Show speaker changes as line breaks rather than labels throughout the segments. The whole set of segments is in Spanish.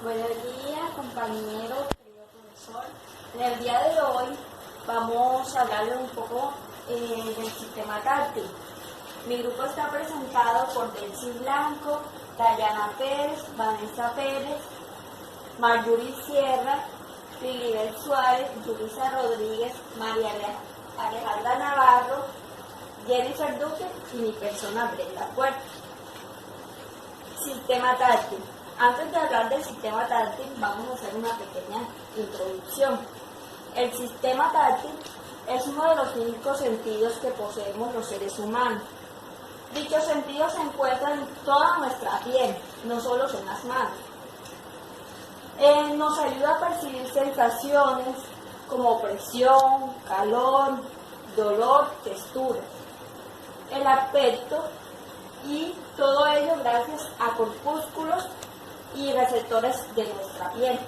Buenos días, compañero, querido profesor. En el día de hoy vamos a hablarle un poco del sistema táctil. Mi grupo está presentado por Delcy Blanco, Dayana Pérez, Vanessa Pérez, Marjorie Sierra, Lilibet Suárez, Yulisa Rodríguez, María Alejandra Navarro, Jennifer Duque y mi persona Brenda Puerto. Sistema táctil. Antes de hablar del sistema táctil, vamos a hacer una pequeña introducción. El sistema táctil es uno de los 5 sentidos que poseemos los seres humanos. Dichos sentidos se encuentran en toda nuestra piel, no solo en las manos. Nos ayuda a percibir sensaciones como presión, calor, dolor, textura, el aspecto, y todo ello gracias a corpúsculos y receptores de nuestra piel.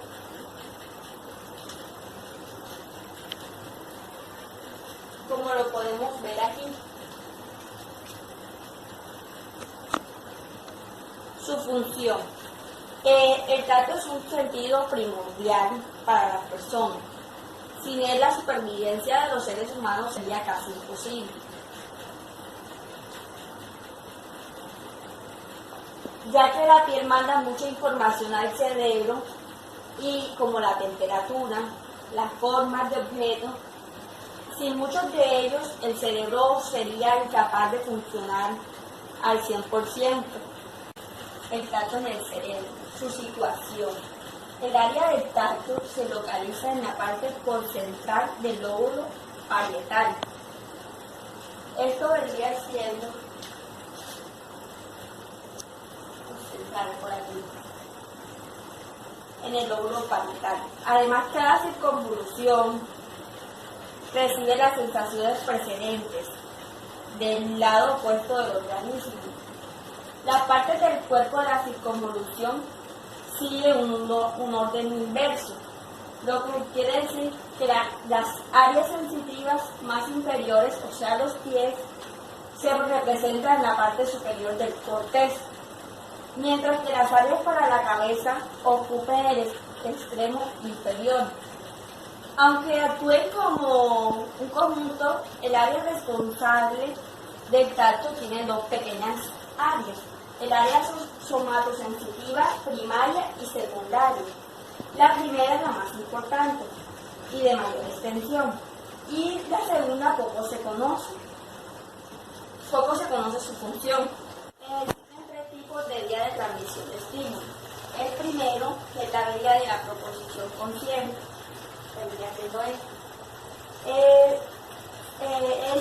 Como lo podemos ver aquí. Su función. El tacto es un sentido primordial para las personas. Sin él, la supervivencia de los seres humanos sería casi imposible. Ya que la piel manda mucha información al cerebro, y como la temperatura, las formas de objetos, sin muchos de ellos el cerebro sería incapaz de funcionar al 100%. El tacto en el cerebro, su situación. El área del tacto se localiza en la parte concentral del lóbulo parietal. Esto vendría siendo por aquí, en el lóbulo parietal. Además, cada circunvolución recibe las sensaciones precedentes del lado opuesto del organismo. Las partes del cuerpo de la circunvolución siguen un orden inverso, lo que quiere decir que las áreas sensitivas más inferiores, o sea los pies, se representan en la parte superior del cortex, mientras que las áreas para la cabeza ocupen el extremo inferior. Aunque actúen como un conjunto, el área responsable del tacto tiene 2 pequeñas áreas: el área somatosensitiva primaria y secundaria. La primera es la más importante y de mayor extensión, y la segunda poco se conoce su función. De vía de transmisión de estímulo. El primero es la vía de la proposición consciente, vendría siendo él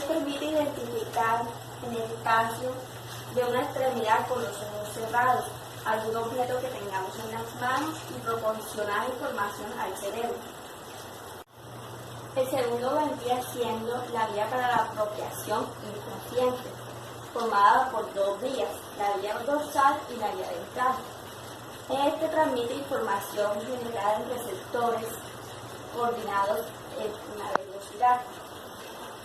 permite identificar en el espacio de una extremidad con los ojos cerrados algún objeto que tengamos en las manos y proporcionar información al cerebro. El segundo vendría siendo la vía para la apropiación inconsciente, formada por 2 vías, la vía dorsal y la vía ventral. Este transmite información generada en receptores coordinados en una velocidad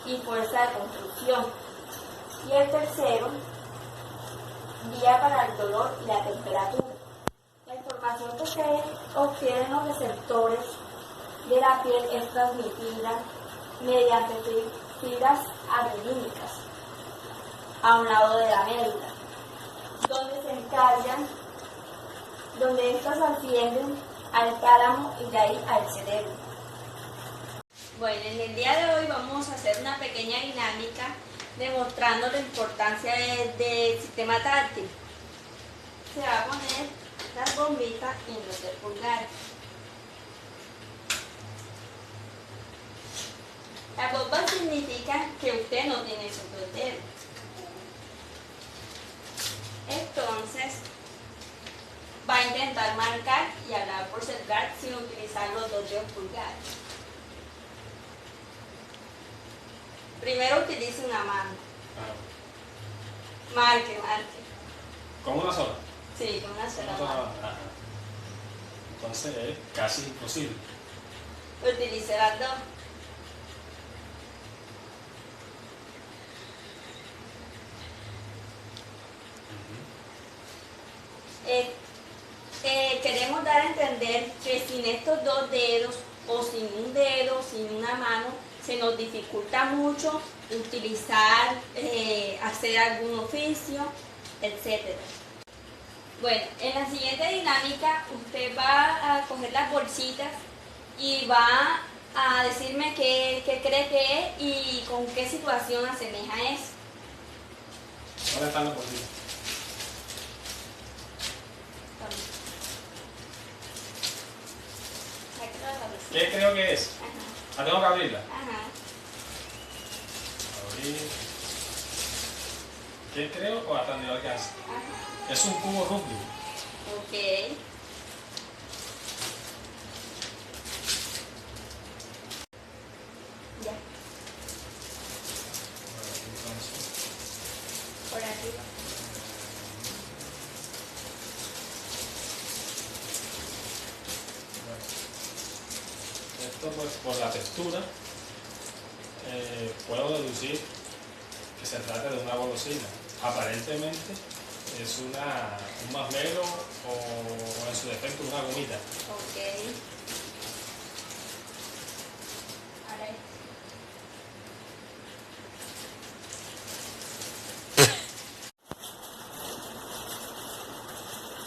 y fuerza de construcción. Y el tercero, vía para el dolor y la temperatura. La información que se obtiene en los receptores de la piel es transmitida mediante fibras adrenínicas a un lado de la médula, donde estas ascienden al tálamo y de ahí al cerebro. Bueno, en el día de hoy vamos a hacer una pequeña dinámica demostrando la importancia del sistema táctil. Se va a poner las bombitas en los del pulgar. La bomba significa que usted no tiene esos 2 dedos. Entonces, va a intentar marcar y hablar por celular sin utilizar los 2 dedos pulgares. Primero utilice una mano. Marque.
¿Con una sola?
Sí, con una sola mano.
Entonces es casi imposible.
Utilice las 2. Queremos dar a entender entender que sin estos dos dedos o sin un dedo, sin una mano, se nos dificulta mucho utilizar, hacer algún oficio, etc. Bueno, en la siguiente dinámica usted va a coger las bolsitas y va a decirme qué cree que es y con qué situación asemeja eso.
¿Dónde están las bolsitas? ¿Qué creo que es?
Ajá.
¿La tengo que abrirla?
Ajá.
Abrir. ¿Qué creo o hasta donde alcance?
Ajá.
Es un cubo Rubik.
Ok. Ya.
Entonces,
Por aquí.
esto pues por la textura puedo deducir que se trata de una golosina. Aparentemente es un masmero o en su defecto una gomita.
Ok. Ahora es.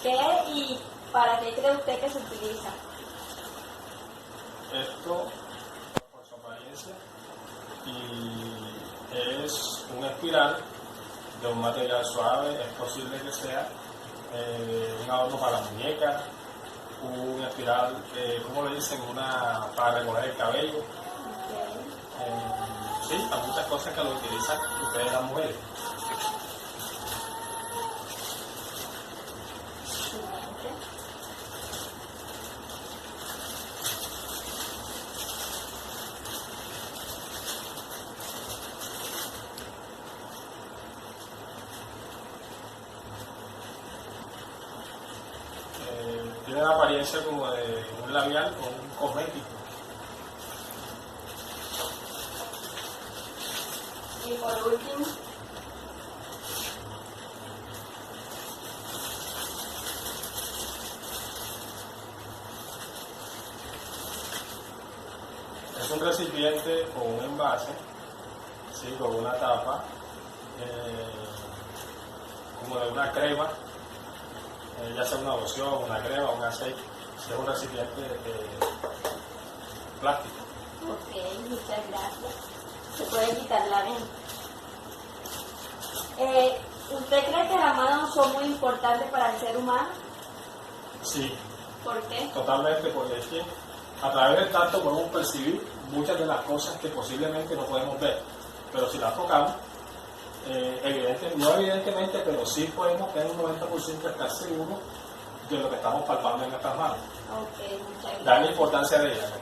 ¿Qué y para qué cree usted que se utiliza?
Esto, por su apariencia, y es una espiral de un material suave. Es posible que sea un adorno para muñecas, una espiral, ¿cómo le dicen? Para recoger el cabello.
Ok.
Sí, hay muchas cosas que lo utilizan ustedes las mujeres. Tiene la apariencia como de un labial o un cosmético.
Y por último,
Es un recipiente o un envase, ¿sí? Con una tapa, como de una crema, ya sea una loción, una crema, un aceite. Es un recipiente plástico.
ok, muchas gracias. Se puede quitar la venda. ¿Usted cree que las manos son muy importantes para el ser humano?
Sí,
¿Por qué?
totalmente, porque es que a través del tacto podemos percibir muchas de las cosas que posiblemente no podemos ver, pero si las tocamos, no evidentemente, pero sí podemos tener un 90% de estar seguros de lo que estamos palpando en nuestras manos.
Ok, muchas
Dar
gracias.
la importancia de ellas.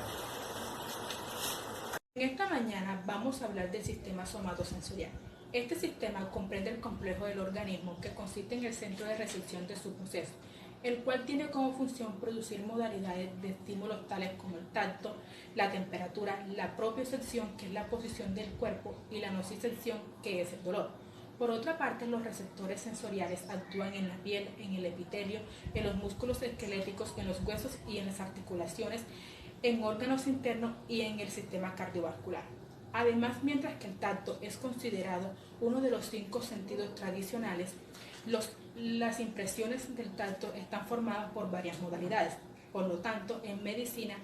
En esta mañana vamos a hablar del sistema somatosensorial. Este sistema comprende el complejo del organismo que consiste en el centro de recepción de su proceso, el cual tiene como función producir modalidades de estímulos tales como el tacto, la temperatura, la propiocepción, que es la posición del cuerpo, y la nocicepción, que es el dolor. Por otra parte, los receptores sensoriales actúan en la piel, en el epitelio, en los músculos esqueléticos, en los huesos y en las articulaciones, en órganos internos y en el sistema cardiovascular. Además, mientras que el tacto es considerado uno de los 5 sentidos tradicionales, las impresiones del tacto están formadas por varias modalidades. Por lo tanto, en medicina,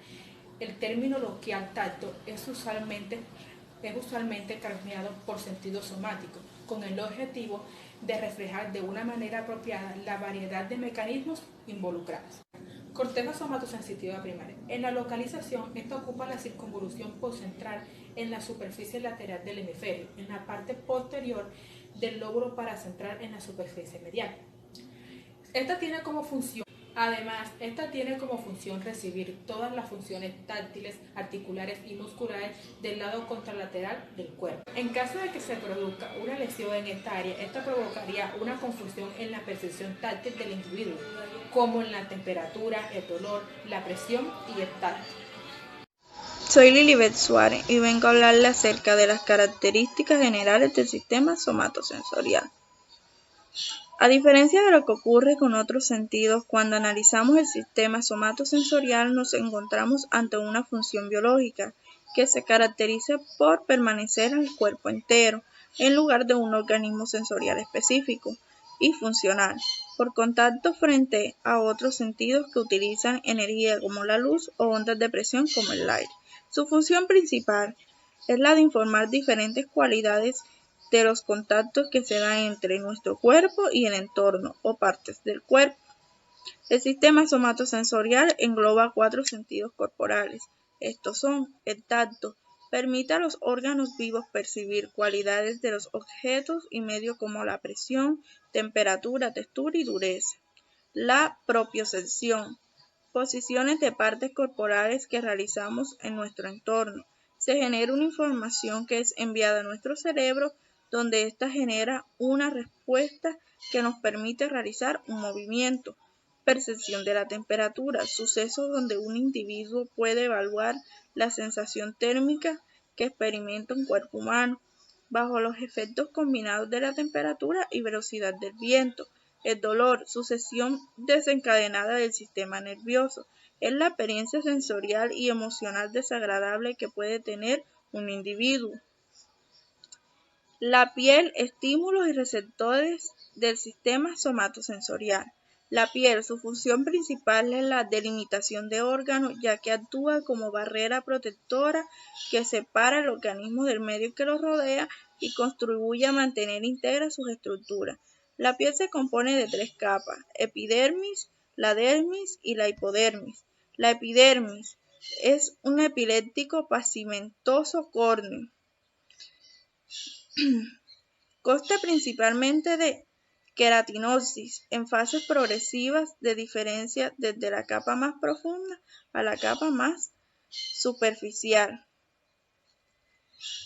el término loquial tacto es usualmente cambiado por sentido somático, con el objetivo de reflejar de una manera apropiada la variedad de mecanismos involucrados. Corteza somatosensitiva primaria. En la localización, esta ocupa la circunvolución postcentral en la superficie lateral del hemisferio, en la parte posterior del lóbulo paracentral en la superficie medial. Esta tiene como función recibir todas las funciones táctiles, articulares y musculares del lado contralateral del cuerpo. En caso de que se produzca una lesión en esta área, esta provocaría una confusión en la percepción táctil del individuo, como en la temperatura, el dolor, la presión y el tacto.
Soy Lilibet Suárez y vengo a hablarle acerca de las características generales del sistema somatosensorial. A diferencia de lo que ocurre con otros sentidos, cuando analizamos el sistema somatosensorial nos encontramos ante una función biológica que se caracteriza por permanecer al cuerpo entero, en lugar de un organismo sensorial específico y funcional, por contacto frente a otros sentidos que utilizan energía como la luz o ondas de presión como el aire. Su función principal es la de informar diferentes cualidades de los contactos que se dan entre nuestro cuerpo y el entorno o partes del cuerpo. El sistema somatosensorial engloba 4 sentidos corporales. Estos son: el tacto, permite a los órganos vivos percibir cualidades de los objetos y medios como la presión, temperatura, textura y dureza. La propiocepción, posiciones de partes corporales que realizamos en nuestro entorno. Se genera una información que es enviada a nuestro cerebro, donde ésta genera una respuesta que nos permite realizar un movimiento. Percepción de la temperatura, sucesos donde un individuo puede evaluar la sensación térmica que experimenta un cuerpo humano, bajo los efectos combinados de la temperatura y velocidad del viento. El dolor, sucesión desencadenada del sistema nervioso, es la experiencia sensorial y emocional desagradable que puede tener un individuo. La piel, estímulos y receptores del sistema somatosensorial. La piel, su función principal es la delimitación de órganos, ya que actúa como barrera protectora que separa el organismo del medio que lo rodea y contribuye a mantener íntegras sus estructuras. La piel se compone de 3 capas: epidermis, la dermis y la hipodermis. La epidermis es un epiléptico pavimentoso córneo. Consta principalmente de queratinósis en fases progresivas de diferencia desde la capa más profunda a la capa más superficial.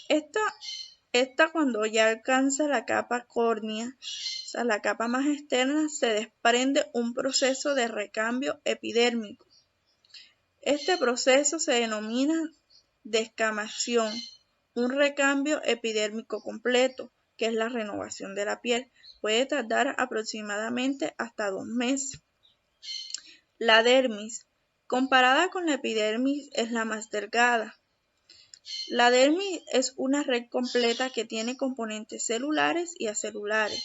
Esta cuando ya alcanza la capa córnea, o sea, la capa más externa, se desprende un proceso de recambio epidérmico. Este proceso se denomina descamación. Un recambio epidérmico completo, que es la renovación de la piel, puede tardar aproximadamente hasta 2 meses. La dermis, comparada con la epidermis, es la más delgada. La dermis es una red completa que tiene componentes celulares y acelulares.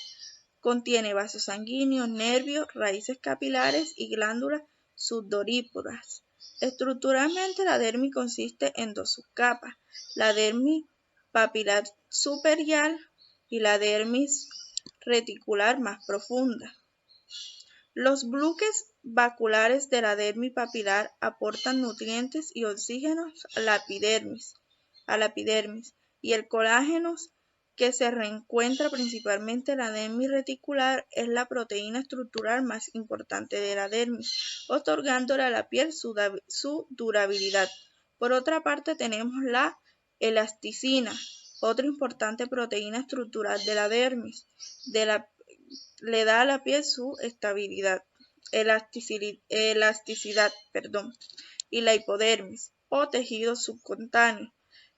Contiene vasos sanguíneos, nervios, raíces capilares y glándulas sudoríparas. Estructuralmente, la dermis consiste en 2 subcapas: la dermis papilar superior y la dermis reticular más profunda. Los bucles vasculares de la dermis papilar aportan nutrientes y oxígenos a la epidermis, y el colágeno que se encuentra principalmente en la dermis reticular es la proteína estructural más importante de la dermis, otorgándole a la piel su durabilidad. Por otra parte, tenemos la elasticina, otra importante proteína estructural de la dermis. Le da a la piel su elasticidad, y la hipodermis, o tejido subcutáneo.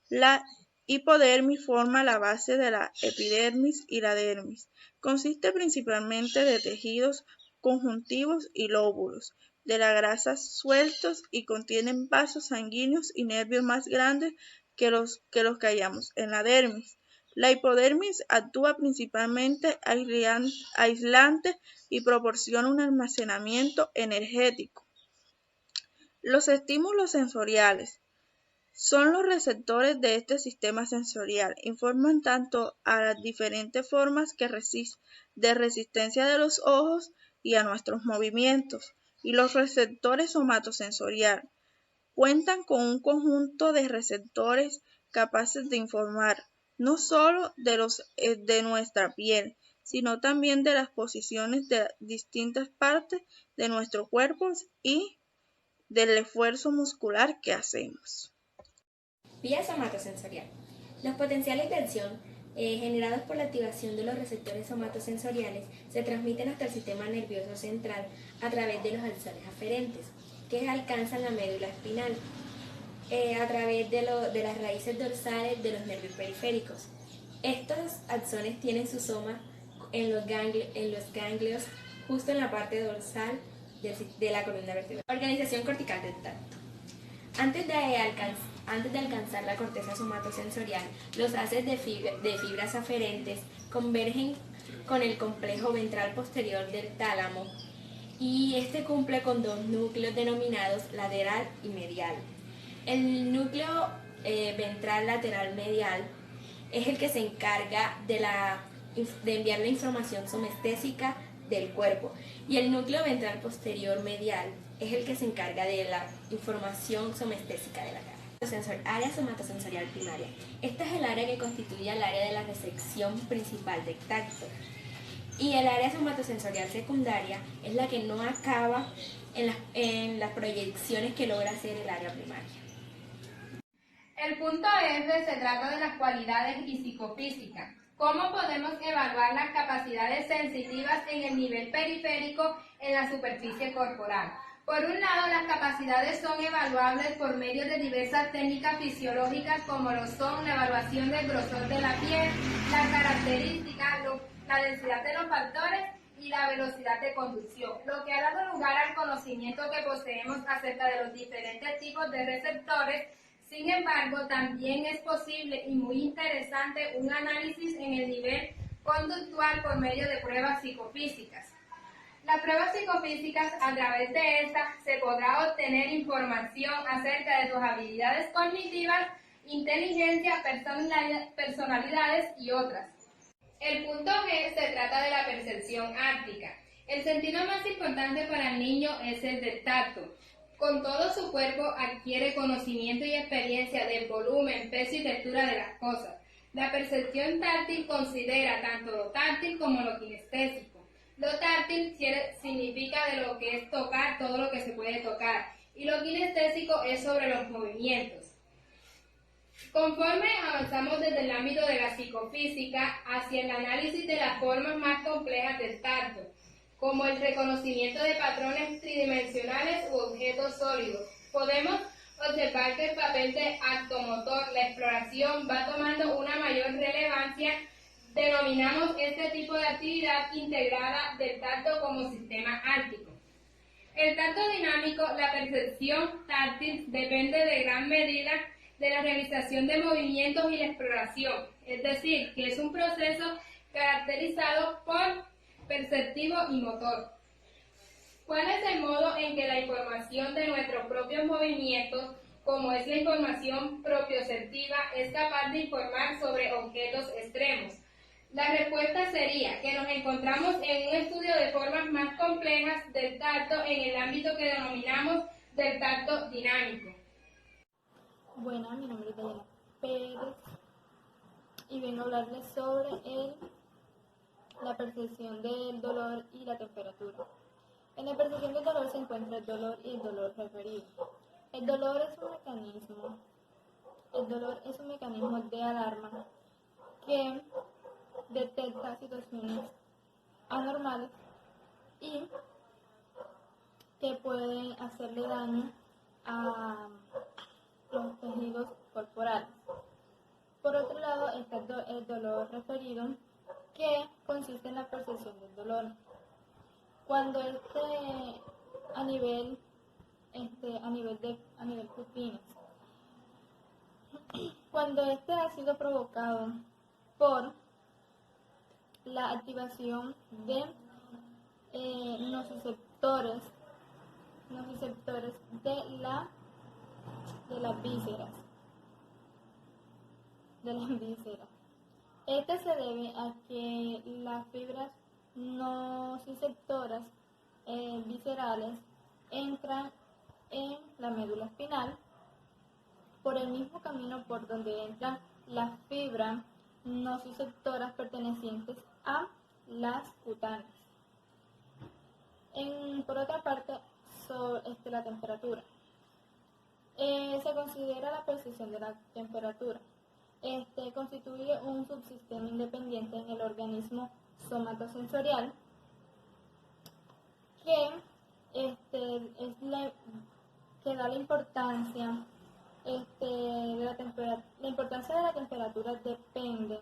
La hipodermis forma la base de la epidermis y la dermis. Consiste principalmente de tejidos conjuntivos y lóbulos de la grasa sueltos y contienen vasos sanguíneos y nervios más grandes que los que hallamos en la dermis. La hipodermis actúa principalmente aislante y proporciona un almacenamiento energético. Los estímulos sensoriales son los receptores de este sistema sensorial. Informan tanto a las diferentes formas de resistencia de los ojos y a nuestros movimientos. Y los receptores somatosensoriales cuentan con un conjunto de receptores capaces de informar no solo de nuestra piel, sino también de las posiciones de distintas partes de nuestro cuerpo y del esfuerzo muscular que hacemos.
Vía somatosensorial. Los potenciales de acción generados por la activación de los receptores somatosensoriales se transmiten hasta el sistema nervioso central a través de los axones aferentes, que alcanzan la médula espinal, a través de las raíces dorsales de los nervios periféricos. Estos axones tienen su soma en los ganglios justo en la parte dorsal de la columna vertebral. Organización cortical del tacto. Antes de alcanzar la corteza somatosensorial, los haces de fibras aferentes convergen con el complejo ventral posterior del tálamo y este cumple con dos núcleos denominados lateral y medial. El núcleo ventral lateral medial es el que se encarga de enviar la información somestésica del cuerpo y el núcleo ventral posterior medial es el que se encarga de la información somestésica de la cara. Área somatosensorial primaria. Esta es el área que constituye el área de la recepción principal del tacto. Y el área somatosensorial secundaria es la que no acaba en las proyecciones que logra hacer el área primaria.
El punto F se trata de las cualidades psicofísicas. ¿Cómo podemos evaluar las capacidades sensitivas en el nivel periférico en la superficie corporal? Por un lado, las capacidades son evaluables por medio de diversas técnicas fisiológicas como lo son la evaluación del grosor de la piel, las características, la densidad de los factores y la velocidad de conducción, lo que ha dado lugar al conocimiento que poseemos acerca de los diferentes tipos de receptores. Sin embargo, también es posible y muy interesante un análisis en el nivel conductual por medio de pruebas psicofísicas. Las pruebas psicofísicas, a través de estas, se podrá obtener información acerca de tus habilidades cognitivas, inteligencia, personalidades y otras. El punto G se trata de la percepción áptica. El sentido más importante para el niño es el del tacto. Con todo su cuerpo adquiere conocimiento y experiencia del volumen, peso y textura de las cosas. La percepción táctil considera tanto lo táctil como lo kinestésico. Lo táctil significa de lo que es tocar todo lo que se puede tocar y lo kinestésico es sobre los movimientos. Conforme avanzamos desde el ámbito de la psicofísica hacia el análisis de las formas más complejas del tacto, como el reconocimiento de patrones tridimensionales u objetos sólidos, podemos observar que el papel de acto motor, la exploración, va tomando una mayor relevancia. Denominamos este tipo de actividad integrada del tacto como sistema áptico. El tacto dinámico, la percepción táctil, depende de gran medida de la realización de movimientos y la exploración, es decir, que es un proceso caracterizado por perceptivo y motor. ¿Cuál es el modo en que la información de nuestros propios movimientos, como es la información propioceptiva, es capaz de informar sobre objetos extremos? La respuesta sería que nos encontramos en un estudio de formas más complejas del tacto en el ámbito que denominamos del tacto dinámico.
Buenas, mi nombre es Dayana Pérez y vengo a hablarles sobre la percepción del dolor y la temperatura. En la percepción del dolor se encuentra el dolor y el dolor referido. El dolor es un mecanismo de alarma que detecta situaciones anormales y que pueden hacerle daño a los tejidos corporales. Por otro lado está el dolor referido, que consiste en la percepción del dolor. Cuando a nivel cutíneo, cuando ha sido provocado por la activación de nociceptores de las vísceras. Este se debe a que las fibras nociceptoras viscerales entran en la médula espinal por el mismo camino por donde entran las fibras nociceptoras pertenecientes a las cutáneas. Por otra parte, la temperatura. Se considera la percepción de la temperatura. Constituye un subsistema independiente en el organismo somatosensorial que da la importancia la importancia de la temperatura depende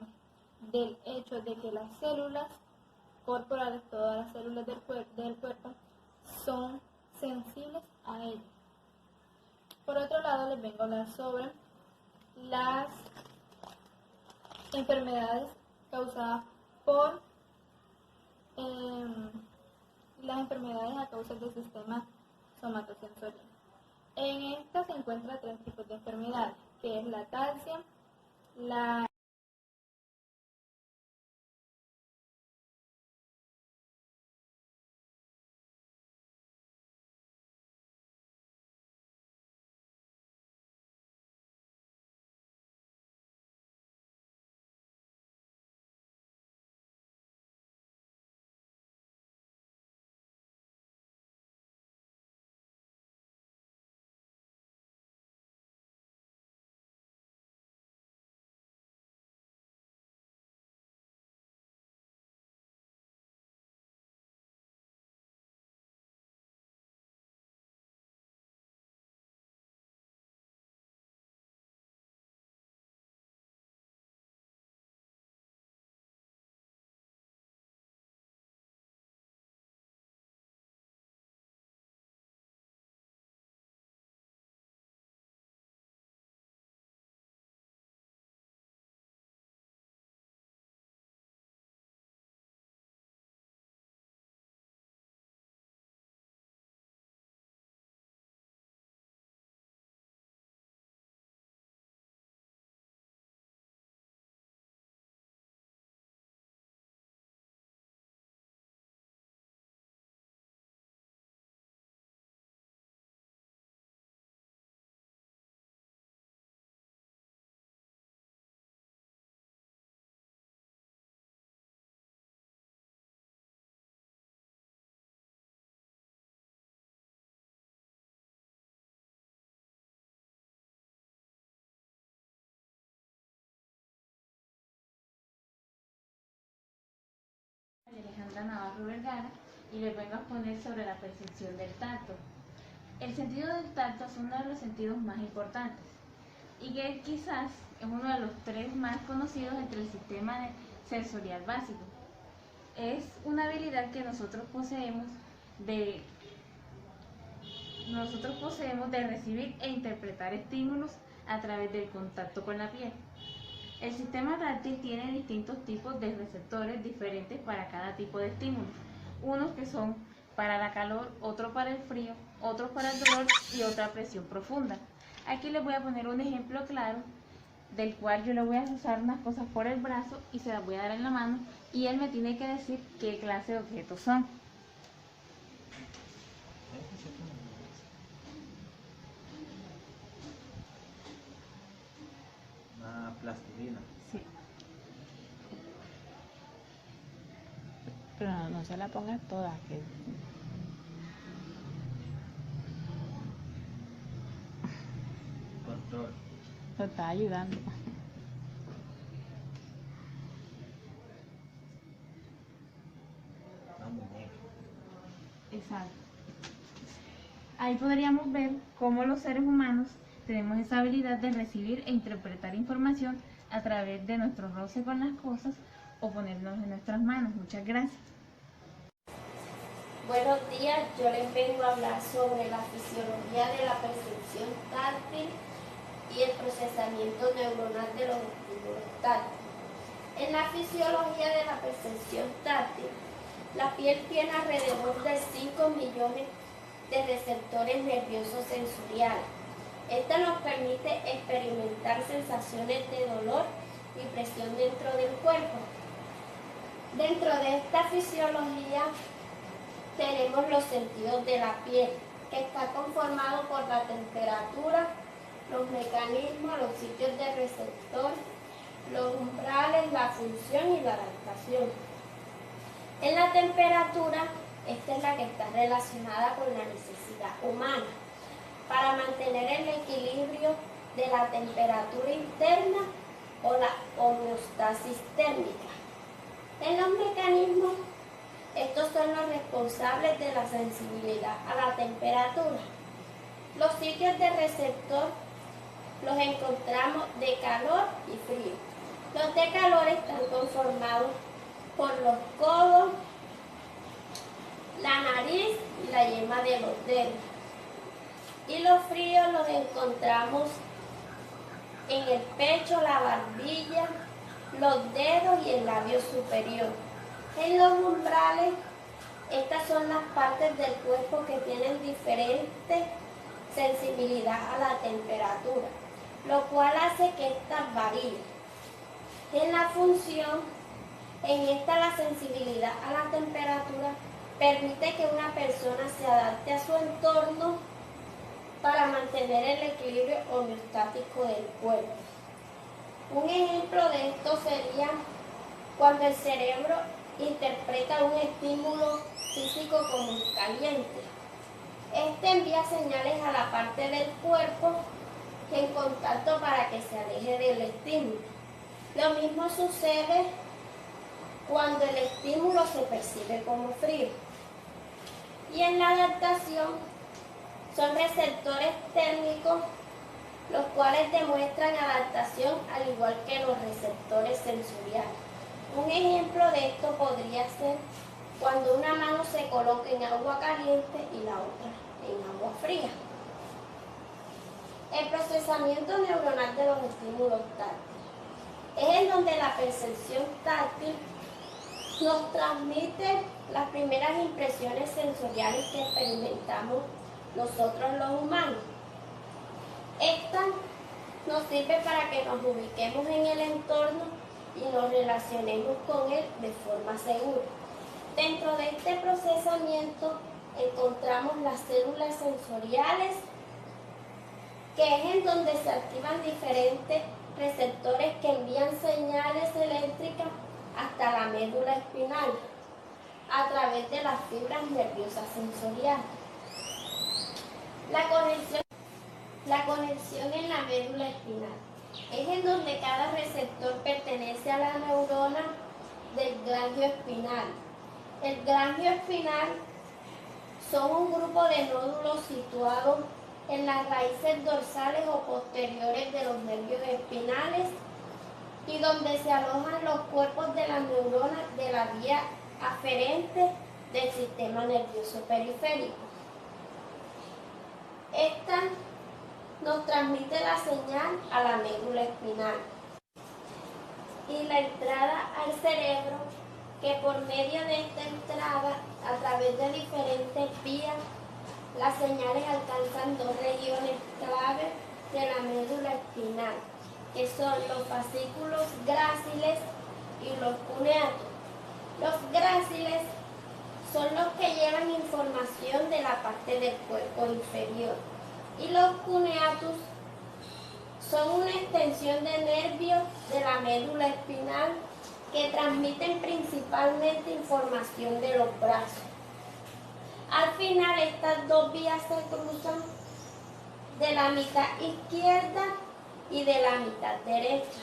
del hecho de que las células corporales, todas las células del cuerpo son sensibles a ello. Por otro lado, les vengo a hablar sobre las enfermedades causadas por las enfermedades a causa del sistema somatosensorial. En esta se encuentran 3 tipos de enfermedades, que es la ataxia, la
Alejandra Navarro Vergara, y les vengo a exponer sobre la percepción del tacto. El sentido del tacto es uno de los sentidos más importantes y que quizás es uno de los 3 más conocidos entre el sistema sensorial básico. Es una habilidad que nosotros poseemos de recibir e interpretar estímulos a través del contacto con la piel. El sistema táctil tiene distintos tipos de receptores diferentes para cada tipo de estímulo. Unos que son para la calor, otro para el frío, otros para el dolor y otra presión profunda. Aquí les voy a poner un ejemplo claro del cual yo le voy a usar unas cosas por el brazo y se las voy a dar en la mano y él me tiene que decir qué clase de objetos son.
Una plastilina.
Sí. Pero no se la pongas toda. Que...
Control.
Lo está ayudando.
Una muñeca.
Exacto. Ahí podríamos ver cómo los seres humanos tenemos esa habilidad de recibir e interpretar información a través de nuestro roce con las cosas o ponernos en nuestras manos. Muchas gracias.
Buenos días, yo les vengo a hablar sobre la fisiología de la percepción táctil y el procesamiento neuronal de los estímulos táctiles. En la fisiología de la percepción táctil, la piel tiene alrededor de 5 millones de receptores nerviosos sensoriales. Esto nos permite experimentar sensaciones de dolor y presión dentro del cuerpo. Dentro de esta fisiología tenemos los sentidos de la piel, que está conformado por la temperatura, los mecanismos, los sitios de receptor, los umbrales, la función y la adaptación. En la temperatura, esta es la que está relacionada con la necesidad humana para mantener el equilibrio de la temperatura interna o la homeostasis térmica. En los mecanismos, estos son los responsables de la sensibilidad a la temperatura. Los sitios de receptor los encontramos de calor y frío. Los de calor están conformados por los codos, la nariz y la yema de los dedos. Y los fríos los encontramos en el pecho, la barbilla, los dedos y el labio superior. En los umbrales, estas son las partes del cuerpo que tienen diferente sensibilidad a la temperatura, lo cual hace que estas varíen. En la función, en esta la sensibilidad a la temperatura permite que una persona se adapte a su entorno para mantener el equilibrio homeostático del cuerpo. Un ejemplo de esto sería cuando el cerebro interpreta un estímulo físico como caliente. Este envía señales a la parte del cuerpo en contacto para que se aleje del estímulo. Lo mismo sucede cuando el estímulo se percibe como frío. Y en la adaptación son receptores térmicos los cuales demuestran adaptación al igual que los receptores sensoriales. Un ejemplo de esto podría ser cuando una mano se coloca en agua caliente y la otra en agua fría. El procesamiento neuronal de los estímulos táctiles es en donde la percepción táctil nos transmite las primeras impresiones sensoriales que experimentamos nosotros los humanos. Esta nos sirve para que nos ubiquemos en el entorno y nos relacionemos con él de forma segura. Dentro de este procesamiento encontramos las células sensoriales, que es en donde se activan diferentes receptores que envían señales eléctricas hasta la médula espinal a través de las fibras nerviosas sensoriales. La conexión en la médula espinal es en donde cada receptor pertenece a la neurona del ganglio espinal. El ganglio espinal son un grupo de nódulos situados en las raíces dorsales o posteriores de los nervios espinales y donde se alojan los cuerpos de las neuronas de la vía aferente del sistema nervioso periférico. Esta nos transmite la señal a la médula espinal y la entrada al cerebro, que por medio de esta entrada, a través de diferentes vías, las señales alcanzan dos regiones clave de la médula espinal, que son los fascículos gráciles y los cuneatos. Los gráciles son los que llevan información de la parte del cuerpo inferior y los cuneatus son una extensión de nervios de la médula espinal que transmiten principalmente información de los brazos. Al final, estas dos vías se cruzan de la mitad izquierda y de la mitad derecha.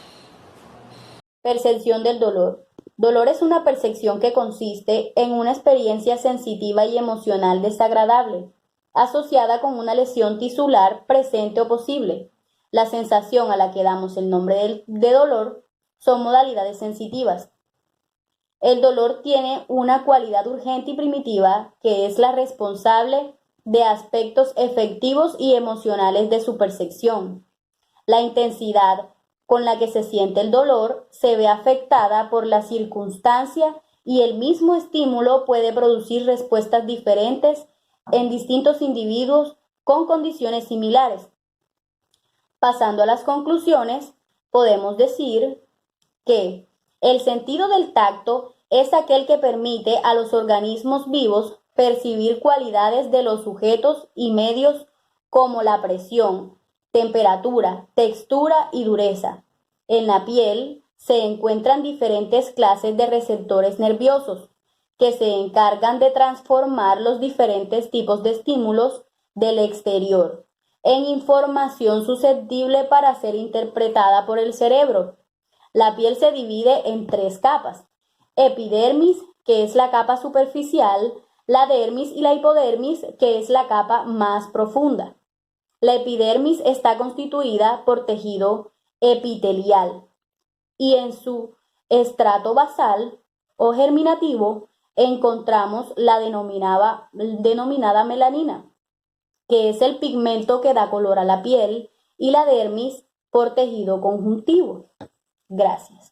Percepción del dolor. Dolor es una percepción que consiste en una experiencia sensitiva y emocional desagradable, asociada con una lesión tisular presente o posible. La sensación a la que damos el nombre de dolor son modalidades sensitivas. El dolor tiene una cualidad urgente y primitiva que es la responsable de aspectos efectivos y emocionales de su percepción. La intensidad con la que se siente el dolor se ve afectada por la circunstancia y el mismo estímulo puede producir respuestas diferentes en distintos individuos con condiciones similares. Pasando a las conclusiones, podemos decir que el sentido del tacto es aquel que permite a los organismos vivos percibir cualidades de los sujetos y medios como la presión, temperatura, textura y dureza. En la piel se encuentran diferentes clases de receptores nerviosos que se encargan de transformar los diferentes tipos de estímulos del exterior en información susceptible para ser interpretada por el cerebro. La piel se divide en tres capas: epidermis, que es la capa superficial, la dermis y la hipodermis, que es la capa más profunda. La epidermis está constituida por tejido epitelial y en su estrato basal o germinativo encontramos la denominada melanina, que es el pigmento que da color a la piel, y la dermis por tejido conjuntivo. Gracias.